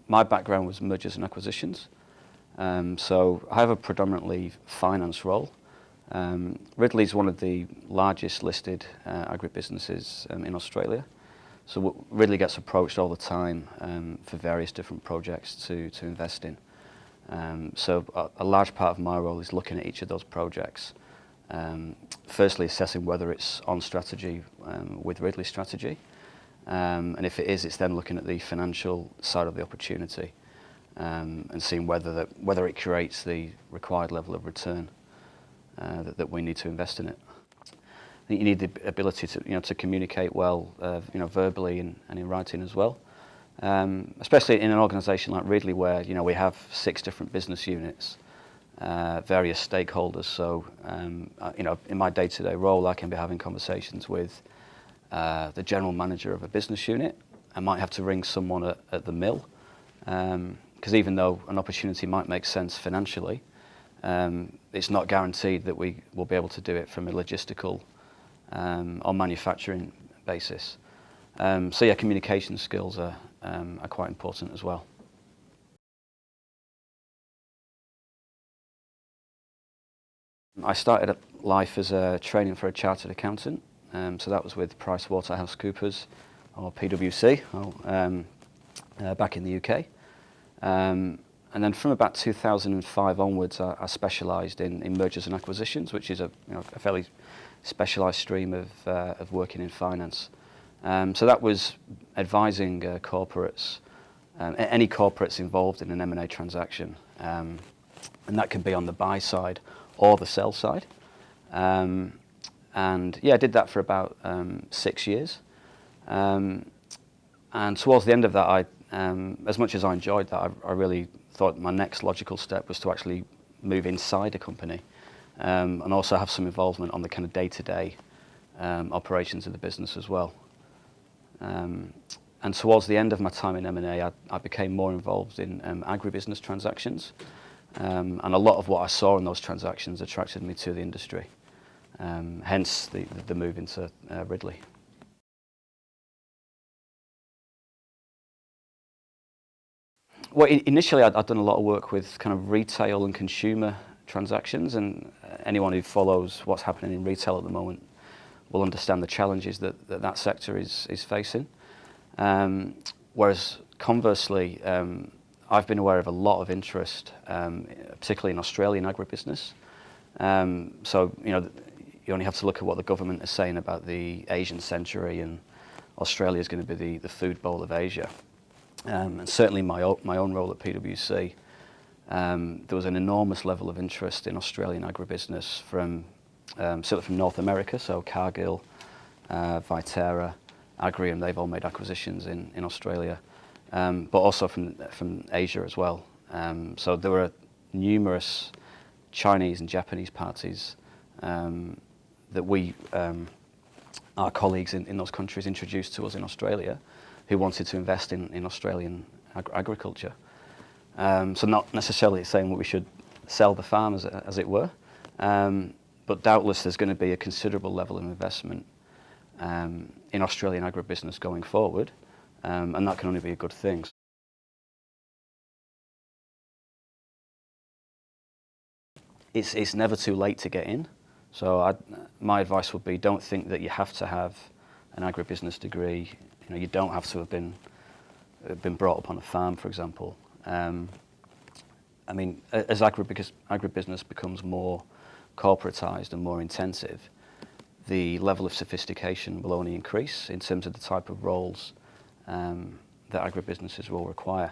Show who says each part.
Speaker 1: My background was mergers and acquisitions, so I have a predominantly finance role. Ridley is one of the largest listed agribusinesses in Australia, so Ridley gets approached all the time for various different projects to invest in. So a large part of my role is looking at each of those projects, firstly assessing whether it's on strategy with Ridley's strategy, and if it is, it's then looking at the financial side of the opportunity and seeing whether it creates the required level of return that we need to invest in it. I think you need the ability to communicate well, verbally and in writing as well. Especially in an organisation like Ridley, where we have 6 different business units, various stakeholders. So in my day-to-day role, I can be having conversations with the general manager of a business unit. I might have to ring someone at the mill, because even though an opportunity might make sense financially, it's not guaranteed that we will be able to do it from a logistical or manufacturing basis. So yeah, communication skills are quite important as well. I started life as training for a chartered accountant, so that was with PricewaterhouseCoopers, or PwC, back in the UK. And then from about 2005 onwards, I specialised in mergers and acquisitions, which is a fairly specialised stream of working in finance. So that was advising corporates, any corporates involved in an M&A transaction, and that can be on the buy side or the sell side. And yeah, I did that for about 6 years. And towards the end of that, as much as I enjoyed that, I really thought my next logical step was to actually move inside a company, and also have some involvement on the kind of day-to-day operations of the business as well. And towards the end of my time in M&A, I became more involved in agribusiness transactions, and a lot of what I saw in those transactions attracted me to the industry, hence the move into Ridley. Well, initially I'd done a lot of work with kind of retail and consumer transactions, and anyone who follows what's happening in retail at the moment will understand the challenges that sector is facing. Whereas conversely, I've been aware of a lot of interest, particularly in Australian agribusiness. So you only have to look at what the government is saying about the Asian century, and Australia is going to be the food bowl of Asia. And certainly my own role at PwC, there was an enormous level of interest in Australian agribusiness certainly from North America, so Cargill, Viterra, Agrium, they've all made acquisitions in Australia, but also from Asia as well. So there were numerous Chinese and Japanese parties that our colleagues in those countries introduced to us in Australia, who wanted to invest in Australian agriculture. So not necessarily saying that we should sell the farm, as it were, but doubtless there's going to be a considerable level of investment in Australian agribusiness going forward, and that can only be a good thing. It's never too late to get in, so my advice would be, don't think that you have to have an agribusiness degree. You don't have to have been brought up on a farm, for example. I mean, as agribusiness becomes more corporatized and more intensive, the level of sophistication will only increase in terms of the type of roles that agribusinesses will require.